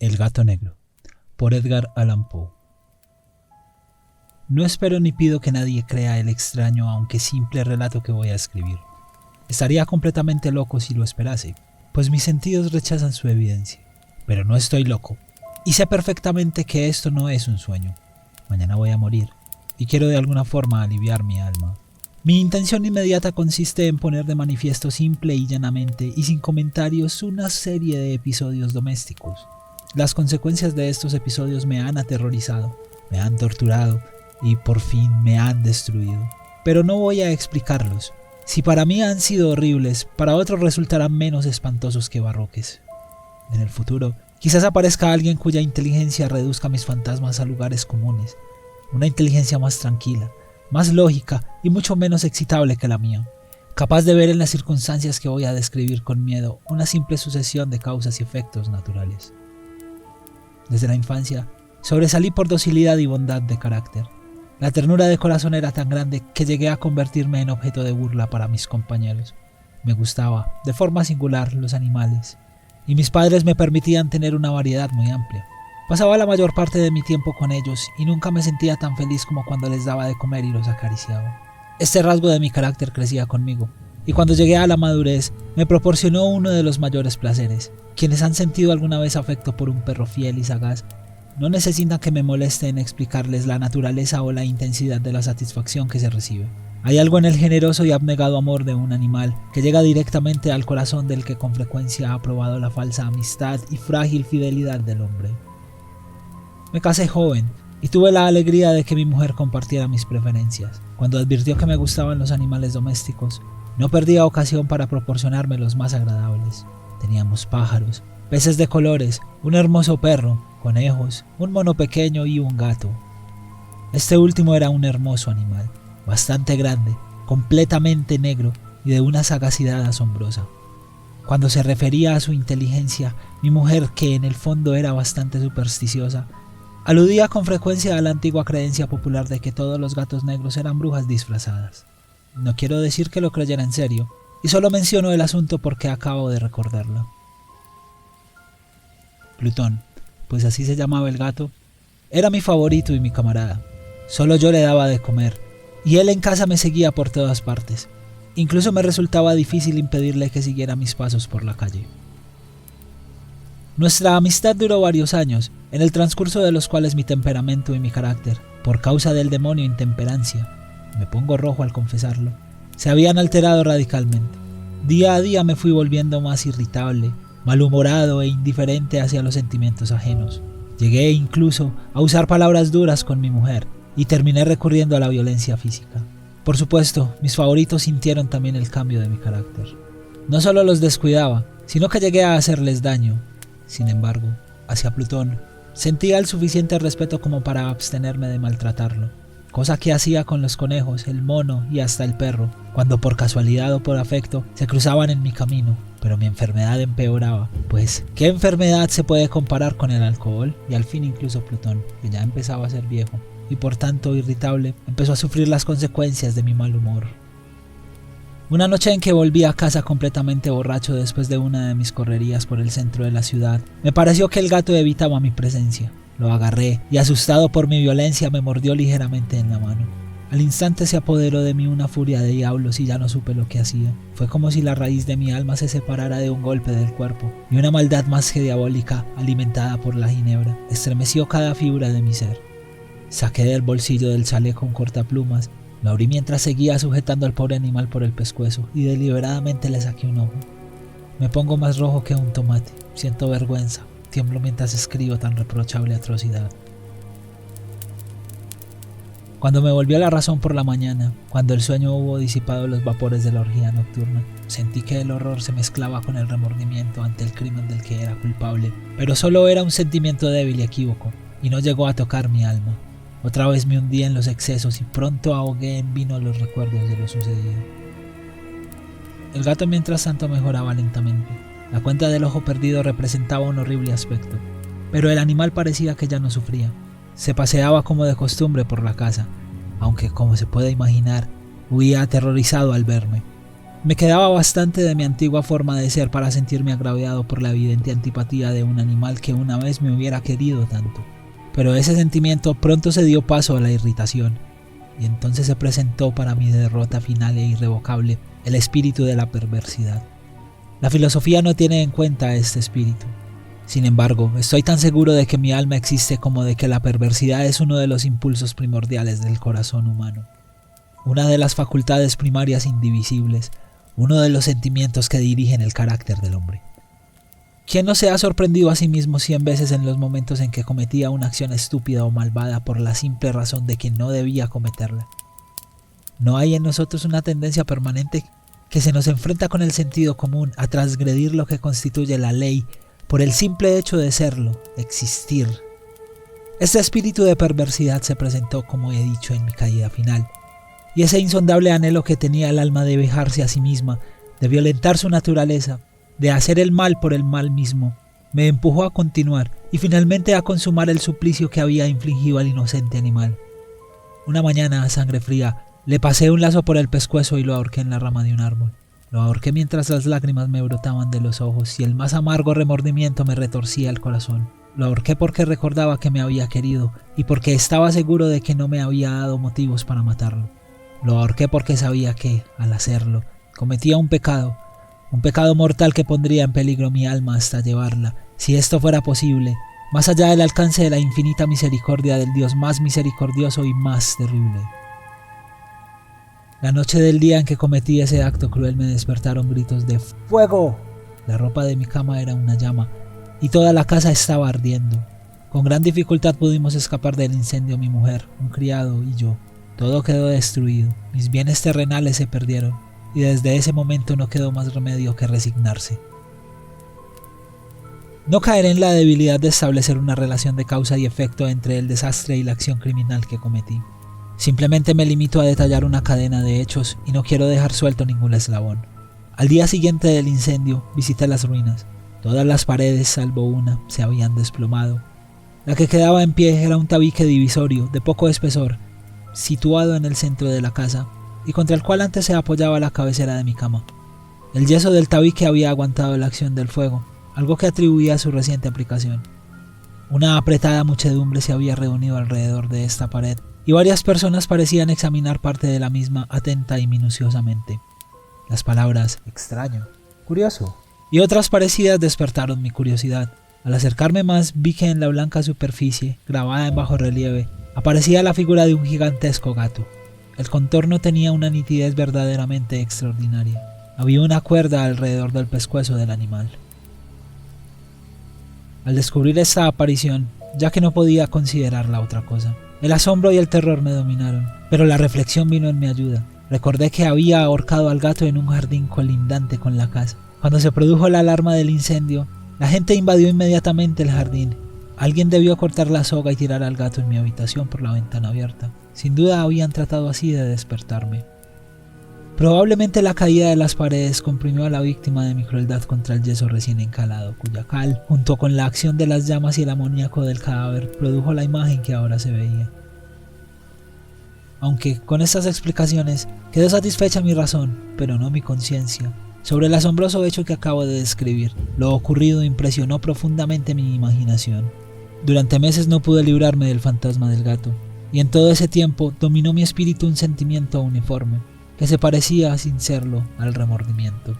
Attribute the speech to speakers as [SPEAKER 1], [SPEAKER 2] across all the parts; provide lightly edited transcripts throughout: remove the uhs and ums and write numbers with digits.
[SPEAKER 1] El gato negro, por Edgar Allan Poe. No espero ni pido que nadie crea el extraño aunque simple relato que voy a escribir. Estaría completamente loco si lo esperase, pues mis sentidos rechazan su evidencia. Pero no estoy loco, y sé perfectamente que esto no es un sueño. Mañana voy a morir, y quiero de alguna forma aliviar mi alma. Mi intención inmediata consiste en poner de manifiesto simple y llanamente y sin comentarios una serie de episodios domésticos. Las consecuencias de estos episodios me han aterrorizado, me han torturado y por fin me han destruido. Pero no voy a explicarlos. Si para mí han sido horribles, para otros resultarán menos espantosos que barroques. En el futuro, quizás aparezca alguien cuya inteligencia reduzca mis fantasmas a lugares comunes. Una inteligencia más tranquila, más lógica y mucho menos excitable que la mía. Capaz de ver en las circunstancias que voy a describir con miedo una simple sucesión de causas y efectos naturales. Desde la infancia, sobresalí por docilidad y bondad de carácter. La ternura de corazón era tan grande que llegué a convertirme en objeto de burla para mis compañeros. Me gustaba, de forma singular, los animales, y mis padres me permitían tener una variedad muy amplia. Pasaba la mayor parte de mi tiempo con ellos y nunca me sentía tan feliz como cuando les daba de comer y los acariciaba. Este rasgo de mi carácter crecía conmigo, y cuando llegué a la madurez me proporcionó uno de los mayores placeres. Quienes han sentido alguna vez afecto por un perro fiel y sagaz no necesitan que me moleste en explicarles la naturaleza o la intensidad de la satisfacción que se recibe. Hay algo en el generoso y abnegado amor de un animal que llega directamente al corazón del que con frecuencia ha probado la falsa amistad y frágil fidelidad del hombre. Me casé joven y tuve la alegría de que mi mujer compartiera mis preferencias. Cuando advirtió que me gustaban los animales domésticos, no perdía ocasión para proporcionarme los más agradables. Teníamos pájaros, peces de colores, un hermoso perro, conejos, un mono pequeño y un gato. Este último era un hermoso animal, bastante grande, completamente negro y de una sagacidad asombrosa. Cuando se refería a su inteligencia, mi mujer, que en el fondo era bastante supersticiosa, aludía con frecuencia a la antigua creencia popular de que todos los gatos negros eran brujas disfrazadas. No quiero decir que lo creyera en serio, y solo menciono el asunto porque acabo de recordarlo. Plutón, pues así se llamaba el gato, era mi favorito y mi camarada. Solo yo le daba de comer, y él en casa me seguía por todas partes. Incluso me resultaba difícil impedirle que siguiera mis pasos por la calle. Nuestra amistad duró varios años, en el transcurso de los cuales mi temperamento y mi carácter, por causa del demonio intemperancia, me pongo rojo al confesarlo, se habían alterado radicalmente. Día a día me fui volviendo más irritable, malhumorado e indiferente hacia los sentimientos ajenos. Llegué incluso a usar palabras duras con mi mujer y terminé recurriendo a la violencia física. Por supuesto, mis favoritos sintieron también el cambio de mi carácter. No solo los descuidaba, sino que llegué a hacerles daño. Sin embargo, hacia Plutón, sentía el suficiente respeto como para abstenerme de maltratarlo, cosa que hacía con los conejos, el mono y hasta el perro, cuando por casualidad o por afecto se cruzaban en mi camino. Pero mi enfermedad empeoraba, pues ¿qué enfermedad se puede comparar con el alcohol? Y al fin incluso Plutón, que ya empezaba a ser viejo y por tanto irritable, empezó a sufrir las consecuencias de mi mal humor. Una noche en que volví a casa completamente borracho después de una de mis correrías por el centro de la ciudad, me pareció que el gato evitaba mi presencia. Lo agarré y, asustado por mi violencia, me mordió ligeramente en la mano. Al instante se apoderó de mí una furia de diablos y ya no supe lo que hacía. Fue como si la raíz de mi alma se separara de un golpe del cuerpo, y una maldad más que diabólica, alimentada por la ginebra, estremeció cada fibra de mi ser. Saqué del bolsillo del chaleco un cortaplumas, lo abrí mientras seguía sujetando al pobre animal por el pescuezo y deliberadamente le saqué un ojo. Me pongo más rojo que un tomate, siento vergüenza, tiemblo mientras escribo tan reprochable atrocidad. Cuando me volvió la razón por la mañana, cuando el sueño hubo disipado los vapores de la orgía nocturna, sentí que el horror se mezclaba con el remordimiento ante el crimen del que era culpable, pero solo era un sentimiento débil y equívoco, y no llegó a tocar mi alma. Otra vez me hundí en los excesos y pronto ahogué en vino los recuerdos de lo sucedido. El gato mientras tanto mejoraba lentamente. La cuenta del ojo perdido representaba un horrible aspecto, pero el animal parecía que ya no sufría. Se paseaba como de costumbre por la casa, aunque, como se puede imaginar, huía aterrorizado al verme. Me quedaba bastante de mi antigua forma de ser para sentirme agraviado por la evidente antipatía de un animal que una vez me hubiera querido tanto. Pero ese sentimiento pronto se dio paso a la irritación, y entonces se presentó para mi derrota final e irrevocable el espíritu de la perversidad. La filosofía no tiene en cuenta este espíritu. Sin embargo, estoy tan seguro de que mi alma existe como de que la perversidad es uno de los impulsos primordiales del corazón humano, una de las facultades primarias indivisibles, uno de los sentimientos que dirigen el carácter del hombre. ¿Quién no se ha sorprendido a sí mismo 100 veces en los momentos en que cometía una acción estúpida o malvada por la simple razón de que no debía cometerla? ¿No hay en nosotros una tendencia permanente que se nos enfrenta con el sentido común a transgredir lo que constituye la ley por el simple hecho de serlo, de existir? Este espíritu de perversidad se presentó, como he dicho, en mi caída final, y ese insondable anhelo que tenía el alma de vejarse a sí misma, de violentar su naturaleza, de hacer el mal por el mal mismo, me empujó a continuar y finalmente a consumar el suplicio que había infligido al inocente animal. Una mañana, a sangre fría, le pasé un lazo por el pescuezo y lo ahorqué en la rama de un árbol. Lo ahorqué mientras las lágrimas me brotaban de los ojos y el más amargo remordimiento me retorcía el corazón. Lo ahorqué porque recordaba que me había querido y porque estaba seguro de que no me había dado motivos para matarlo. Lo ahorqué porque sabía que, al hacerlo, cometía un pecado mortal que pondría en peligro mi alma hasta llevarla, si esto fuera posible, más allá del alcance de la infinita misericordia del Dios más misericordioso y más terrible. La noche del día en que cometí ese acto cruel me despertaron gritos de ¡fuego! La ropa de mi cama era una llama y toda la casa estaba ardiendo. Con gran dificultad pudimos escapar del incendio mi mujer, un criado y yo. Todo quedó destruido, mis bienes terrenales se perdieron y desde ese momento no quedó más remedio que resignarse. No caeré en la debilidad de establecer una relación de causa y efecto entre el desastre y la acción criminal que cometí. Simplemente me limito a detallar una cadena de hechos y no quiero dejar suelto ningún eslabón. Al día siguiente del incendio visité las ruinas. Todas las paredes, salvo una, se habían desplomado. La que quedaba en pie era un tabique divisorio de poco espesor, situado en el centro de la casa y contra el cual antes se apoyaba la cabecera de mi cama. El yeso del tabique había aguantado la acción del fuego, algo que atribuía a su reciente aplicación. Una apretada muchedumbre se había reunido alrededor de esta pared y varias personas parecían examinar parte de la misma atenta y minuciosamente. Las palabras extraño, curioso y otras parecidas despertaron mi curiosidad. Al acercarme más vi que en la blanca superficie, grabada en bajo relieve, aparecía la figura de un gigantesco gato. El contorno tenía una nitidez verdaderamente extraordinaria. Había una cuerda alrededor del pescuezo del animal. Al descubrir esta aparición, ya que no podía considerarla otra cosa, el asombro y el terror me dominaron, pero la reflexión vino en mi ayuda. Recordé que había ahorcado al gato en un jardín colindante con la casa. Cuando se produjo la alarma del incendio, la gente invadió inmediatamente el jardín. Alguien debió cortar la soga y tirar al gato en mi habitación por la ventana abierta. Sin duda habían tratado así de despertarme. Probablemente la caída de las paredes comprimió a la víctima de mi crueldad contra el yeso recién encalado, cuya cal, junto con la acción de las llamas y el amoníaco del cadáver, produjo la imagen que ahora se veía. Aunque con estas explicaciones quedó satisfecha mi razón, pero no mi conciencia, sobre el asombroso hecho que acabo de describir. Lo ocurrido impresionó profundamente mi imaginación. Durante meses no pude librarme del fantasma del gato, y en todo ese tiempo dominó mi espíritu un sentimiento uniforme, que se parecía, sin serlo, al remordimiento.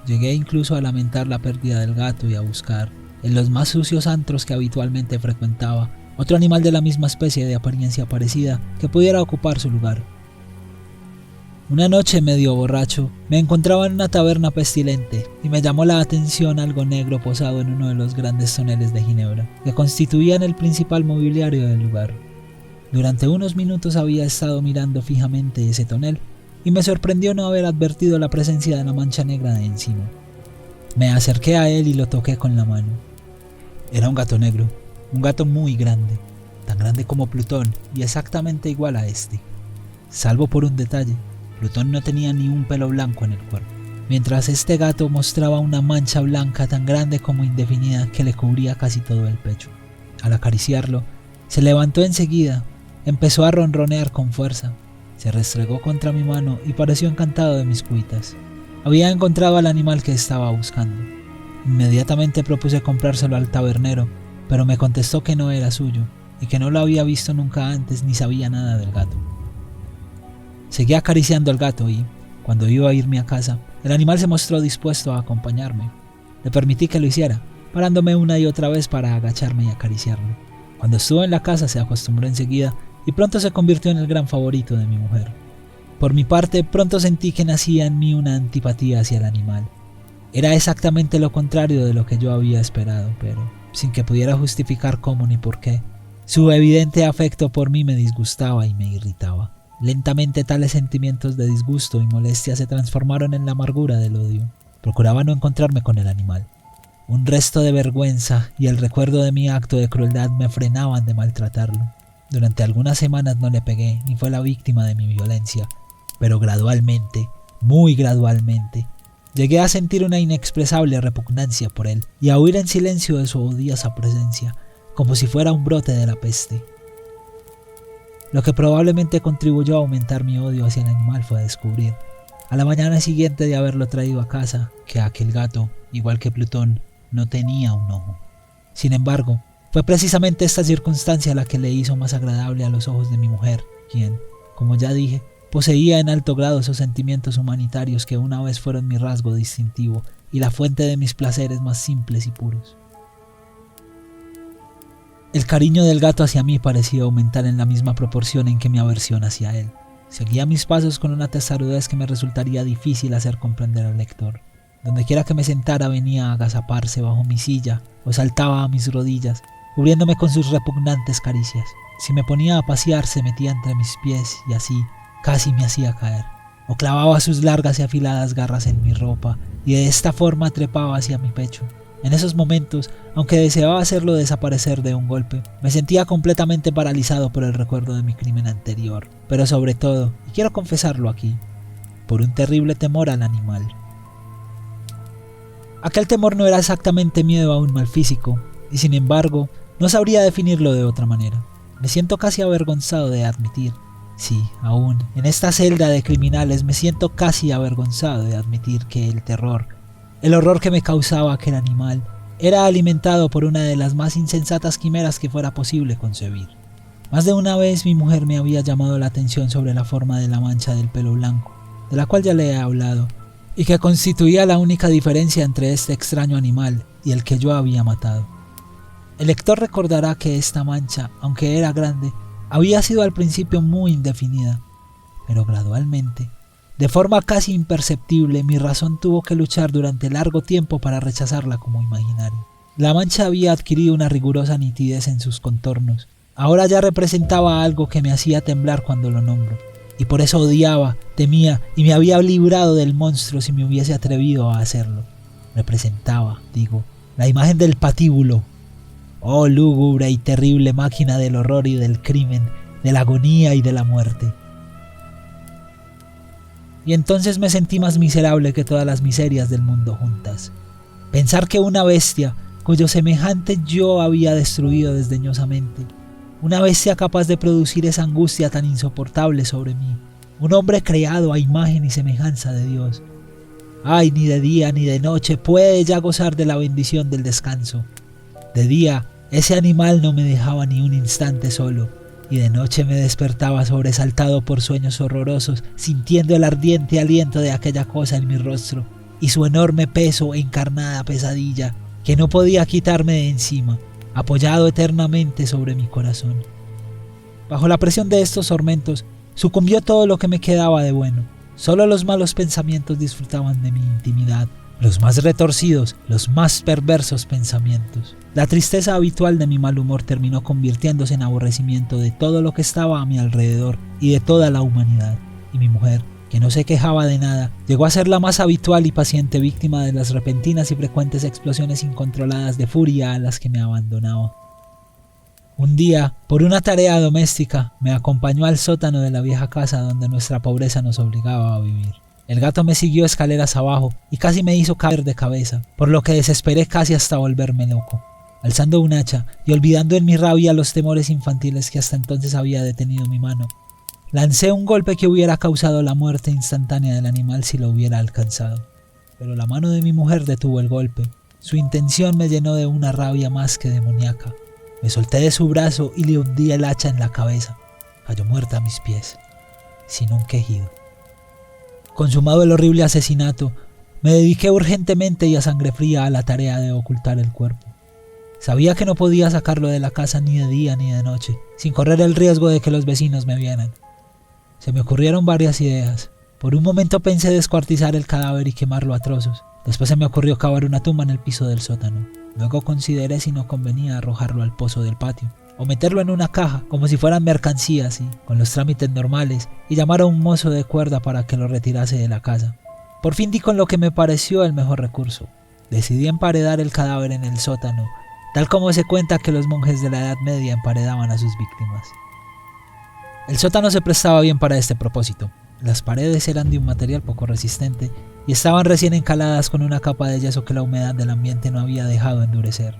[SPEAKER 1] Llegué incluso a lamentar la pérdida del gato y a buscar, en los más sucios antros que habitualmente frecuentaba, otro animal de la misma especie de apariencia parecida que pudiera ocupar su lugar. Una noche, medio borracho, me encontraba en una taberna pestilente y me llamó la atención algo negro posado en uno de los grandes toneles de ginebra, que constituían el principal mobiliario del lugar. Durante unos minutos había estado mirando fijamente ese tonel y me sorprendió no haber advertido la presencia de la mancha negra de encima. Me acerqué a él y lo toqué con la mano. Era un gato negro, un gato muy grande, tan grande como Plutón y exactamente igual a este. Salvo por un detalle, Plutón no tenía ni un pelo blanco en el cuerpo, mientras este gato mostraba una mancha blanca tan grande como indefinida que le cubría casi todo el pecho. Al acariciarlo, se levantó enseguida, empezó a ronronear con fuerza. Se restregó contra mi mano y pareció encantado de mis cuitas. Había encontrado al animal que estaba buscando. Inmediatamente propuse comprárselo al tabernero, pero me contestó que no era suyo y que no lo había visto nunca antes ni sabía nada del gato. Seguí acariciando al gato y, cuando iba a irme a casa, el animal se mostró dispuesto a acompañarme. Le permití que lo hiciera, parándome una y otra vez para agacharme y acariciarlo. Cuando estuvo en la casa se acostumbró enseguida y pronto se convirtió en el gran favorito de mi mujer. Por mi parte, pronto sentí que nacía en mí una antipatía hacia el animal. Era exactamente lo contrario de lo que yo había esperado, pero sin que pudiera justificar cómo ni por qué. Su evidente afecto por mí me disgustaba y me irritaba. Lentamente tales sentimientos de disgusto y molestia se transformaron en la amargura del odio. Procuraba no encontrarme con el animal. Un resto de vergüenza y el recuerdo de mi acto de crueldad me frenaban de maltratarlo. Durante algunas semanas no le pegué ni fue la víctima de mi violencia, pero gradualmente, muy gradualmente, llegué a sentir una inexpresable repugnancia por él y a huir en silencio de su odiosa presencia, como si fuera un brote de la peste. Lo que probablemente contribuyó a aumentar mi odio hacia el animal fue descubrir, a la mañana siguiente de haberlo traído a casa, que aquel gato, igual que Plutón, no tenía un ojo. Sin embargo, fue precisamente esta circunstancia la que le hizo más agradable a los ojos de mi mujer, quien, como ya dije, poseía en alto grado esos sentimientos humanitarios que una vez fueron mi rasgo distintivo y la fuente de mis placeres más simples y puros. El cariño del gato hacia mí parecía aumentar en la misma proporción en que mi aversión hacia él. Seguía mis pasos con una testarudez que me resultaría difícil hacer comprender al lector. Donde quiera que me sentara venía a agazaparse bajo mi silla o saltaba a mis rodillas, cubriéndome con sus repugnantes caricias. Si me ponía a pasear se metía entre mis pies y así casi me hacía caer. O clavaba sus largas y afiladas garras en mi ropa y de esta forma trepaba hacia mi pecho. En esos momentos, aunque deseaba hacerlo desaparecer de un golpe, me sentía completamente paralizado por el recuerdo de mi crimen anterior, pero sobre todo, y quiero confesarlo aquí, por un terrible temor al animal. Aquel temor no era exactamente miedo a un mal físico, y sin embargo, no sabría definirlo de otra manera. Me siento casi avergonzado de admitir, sí, aún, en esta celda de criminales me siento casi avergonzado de admitir que el horror que me causaba aquel animal era alimentado por una de las más insensatas quimeras que fuera posible concebir. Más de una vez mi mujer me había llamado la atención sobre la forma de la mancha del pelo blanco, de la cual ya le he hablado, y que constituía la única diferencia entre este extraño animal y el que yo había matado. El lector recordará que esta mancha, aunque era grande, había sido al principio muy indefinida, pero gradualmente, de forma casi imperceptible, mi razón tuvo que luchar durante largo tiempo para rechazarla como imaginaria. La mancha había adquirido una rigurosa nitidez en sus contornos. Ahora ya representaba algo que me hacía temblar cuando lo nombro, y por eso odiaba, temía y me había librado del monstruo si me hubiese atrevido a hacerlo. Representaba, digo, la imagen del patíbulo. Oh lúgubre y terrible máquina del horror y del crimen, de la agonía y de la muerte. Y entonces me sentí más miserable que todas las miserias del mundo juntas. Pensar que una bestia, cuyo semejante yo había destruido desdeñosamente, una bestia capaz de producir esa angustia tan insoportable sobre mí, un hombre creado a imagen y semejanza de Dios. Ay, ni de día ni de noche puede ya gozar de la bendición del descanso. De día, ese animal no me dejaba ni un instante solo, y de noche me despertaba sobresaltado por sueños horrorosos, sintiendo el ardiente aliento de aquella cosa en mi rostro, y su enorme peso, encarnada pesadilla, que no podía quitarme de encima, apoyado eternamente sobre mi corazón. Bajo la presión de estos tormentos, sucumbió todo lo que me quedaba de bueno. Solo los malos pensamientos disfrutaban de mi intimidad, los más retorcidos, los más perversos pensamientos. La tristeza habitual de mi mal humor terminó convirtiéndose en aborrecimiento de todo lo que estaba a mi alrededor y de toda la humanidad. Y mi mujer, que no se quejaba de nada, llegó a ser la más habitual y paciente víctima de las repentinas y frecuentes explosiones incontroladas de furia a las que me abandonaba. Un día, por una tarea doméstica, me acompañó al sótano de la vieja casa donde nuestra pobreza nos obligaba a vivir. El gato me siguió escaleras abajo y casi me hizo caer de cabeza, por lo que desesperé casi hasta volverme loco. Alzando un hacha y olvidando en mi rabia los temores infantiles que hasta entonces había detenido mi mano, lancé un golpe que hubiera causado la muerte instantánea del animal si lo hubiera alcanzado. pero la mano de mi mujer detuvo el golpe. Su intención me llenó de una rabia más que demoníaca. Me solté de su brazo y le hundí el hacha en la cabeza. Cayó muerta a mis pies, sin un quejido. Consumado el horrible asesinato, me dediqué urgentemente y a sangre fría a la tarea de ocultar el cuerpo. Sabía que no podía sacarlo de la casa ni de día ni de noche, sin correr el riesgo de que los vecinos me vieran. Se me ocurrieron varias ideas. Por un momento pensé descuartizar el cadáver y quemarlo a trozos. Después se me ocurrió cavar una tumba en el piso del sótano. Luego consideré si no convenía arrojarlo al pozo del patio, o meterlo en una caja, como si fueran mercancías, y con los trámites normales, y llamar a un mozo de cuerda para que lo retirase de la casa. Por fin di con lo que me pareció el mejor recurso. Decidí emparedar el cadáver en el sótano, tal como se cuenta que los monjes de la Edad Media emparedaban a sus víctimas. El sótano se prestaba bien para este propósito. Las paredes eran de un material poco resistente y estaban recién encaladas con una capa de yeso que la humedad del ambiente no había dejado endurecer.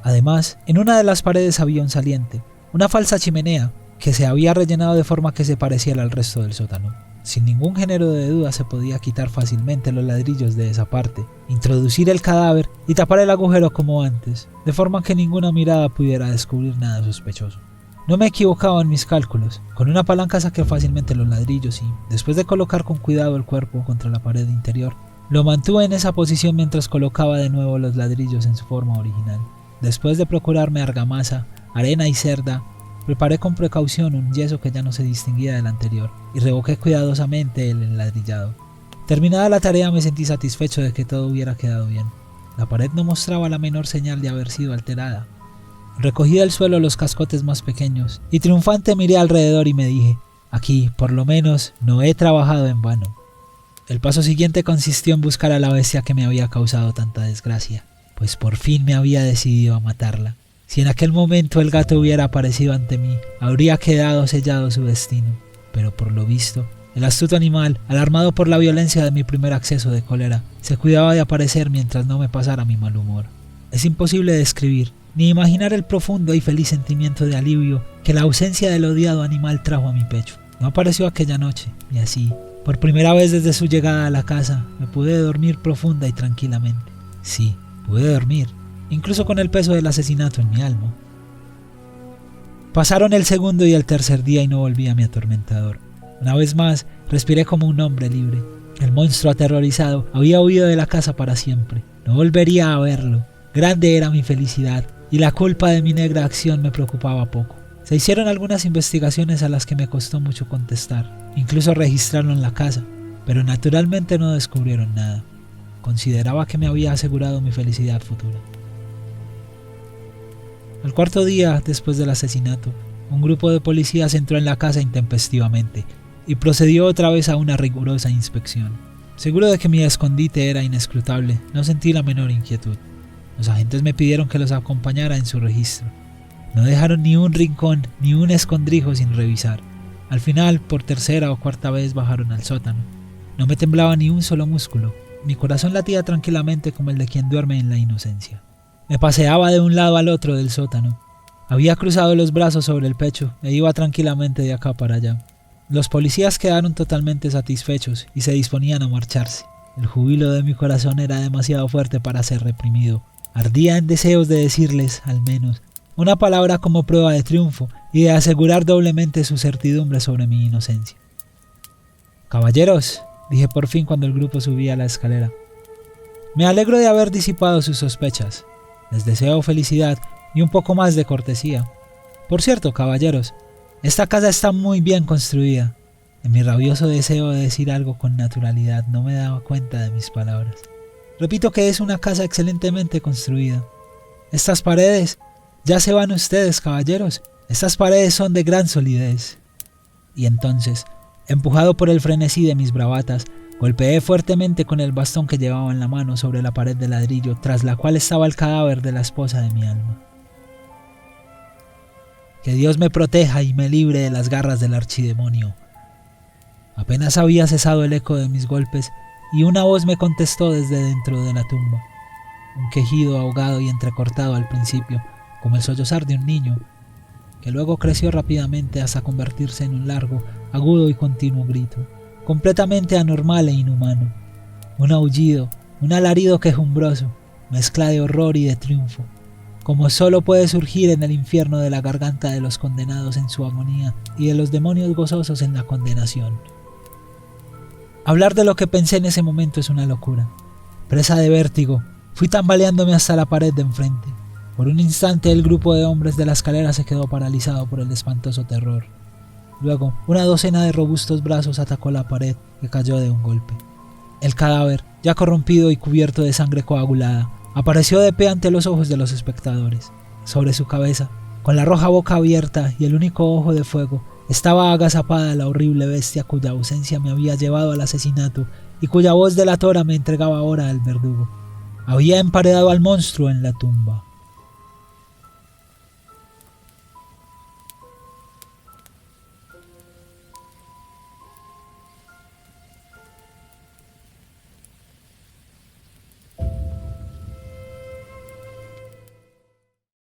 [SPEAKER 1] Además, en una de las paredes había un saliente, una falsa chimenea, que se había rellenado de forma que se pareciera al resto del sótano. Sin ningún género de duda se podía quitar fácilmente los ladrillos de esa parte, introducir el cadáver y tapar el agujero como antes, de forma que ninguna mirada pudiera descubrir nada sospechoso. No me equivocaba en mis cálculos. Con una palanca saqué fácilmente los ladrillos y, después de colocar con cuidado el cuerpo contra la pared interior, lo mantuve en esa posición mientras colocaba de nuevo los ladrillos en su forma original. Después de procurarme argamasa, arena y cerda, preparé con precaución un yeso que ya no se distinguía del anterior y revoqué cuidadosamente el enladrillado. Terminada la tarea me sentí satisfecho de que todo hubiera quedado bien. La pared no mostraba la menor señal de haber sido alterada. Recogí del suelo los cascotes más pequeños y triunfante miré alrededor y me dije: aquí, por lo menos, no he trabajado en vano. El paso siguiente consistió en buscar a la bestia que me había causado tanta desgracia, pues por fin me había decidido a matarla. Si en aquel momento el gato hubiera aparecido ante mí, habría quedado sellado su destino, pero por lo visto, el astuto animal, alarmado por la violencia de mi primer acceso de cólera, se cuidaba de aparecer mientras no me pasara mi mal humor. Es imposible describir ni imaginar el profundo y feliz sentimiento de alivio que la ausencia del odiado animal trajo a mi pecho. No apareció aquella noche, y así, por primera vez desde su llegada a la casa, me pude dormir profunda y tranquilamente. Sí, pude dormir, incluso con el peso del asesinato en mi alma. Pasaron el segundo y el tercer día y no volví a mi atormentador. Una vez más, respiré como un hombre libre. El monstruo aterrorizado había huido de la casa para siempre. No volvería a verlo. Grande era mi felicidad, y la culpa de mi negra acción me preocupaba poco. Se hicieron algunas investigaciones a las que me costó mucho contestar. Incluso registraron la casa, pero naturalmente no descubrieron nada. Consideraba que me había asegurado mi felicidad futura. Al cuarto día después del asesinato, un grupo de policías entró en la casa intempestivamente y procedió otra vez a una rigurosa inspección. Seguro de que mi escondite era inescrutable, no sentí la menor inquietud. Los agentes me pidieron que los acompañara en su registro. No dejaron ni un rincón ni un escondrijo sin revisar. Al final, por tercera o cuarta vez bajaron al sótano. No me temblaba ni un solo músculo. Mi corazón latía tranquilamente como el de quien duerme en la inocencia. Me paseaba de un lado al otro del sótano. Había cruzado los brazos sobre el pecho e iba tranquilamente de acá para allá. Los policías quedaron totalmente satisfechos y se disponían a marcharse. El júbilo de mi corazón era demasiado fuerte para ser reprimido. Ardía en deseos de decirles, al menos, una palabra como prueba de triunfo y de asegurar doblemente su certidumbre sobre mi inocencia. «Caballeros», dije por fin cuando el grupo subía la escalera, «me alegro de haber disipado sus sospechas. Les deseo felicidad y un poco más de cortesía. Por cierto, caballeros, esta casa está muy bien construida». En mi rabioso deseo de decir algo con naturalidad no me daba cuenta de mis palabras. Repito que es una casa excelentemente construida. Estas paredes, ya se van ustedes, caballeros, estas paredes son de gran solidez. Y entonces, empujado por el frenesí de mis bravatas, golpeé fuertemente con el bastón que llevaba en la mano sobre la pared de ladrillo tras la cual estaba el cadáver de la esposa de mi alma. Que Dios me proteja y me libre de las garras del archidemonio. Apenas había cesado el eco de mis golpes y una voz me contestó desde dentro de la tumba. Un quejido ahogado y entrecortado al principio, como el sollozar de un niño, que luego creció rápidamente hasta convertirse en un largo, agudo y continuo grito, completamente anormal e inhumano. Un aullido, un alarido quejumbroso, mezcla de horror y de triunfo, como solo puede surgir en el infierno de la garganta de los condenados en su agonía y de los demonios gozosos en la condenación. Hablar de lo que pensé en ese momento es una locura. Presa de vértigo, fui tambaleándome hasta la pared de enfrente. Por un instante el grupo de hombres de la escalera se quedó paralizado por el espantoso terror. Luego, una docena de robustos brazos atacó la pared, que cayó de un golpe. El cadáver, ya corrompido y cubierto de sangre coagulada, apareció de pie ante los ojos de los espectadores. Sobre su cabeza, con la roja boca abierta y el único ojo de fuego, estaba agazapada la horrible bestia cuya ausencia me había llevado al asesinato y cuya voz delatora me entregaba ahora al verdugo. Había emparedado al monstruo en la tumba.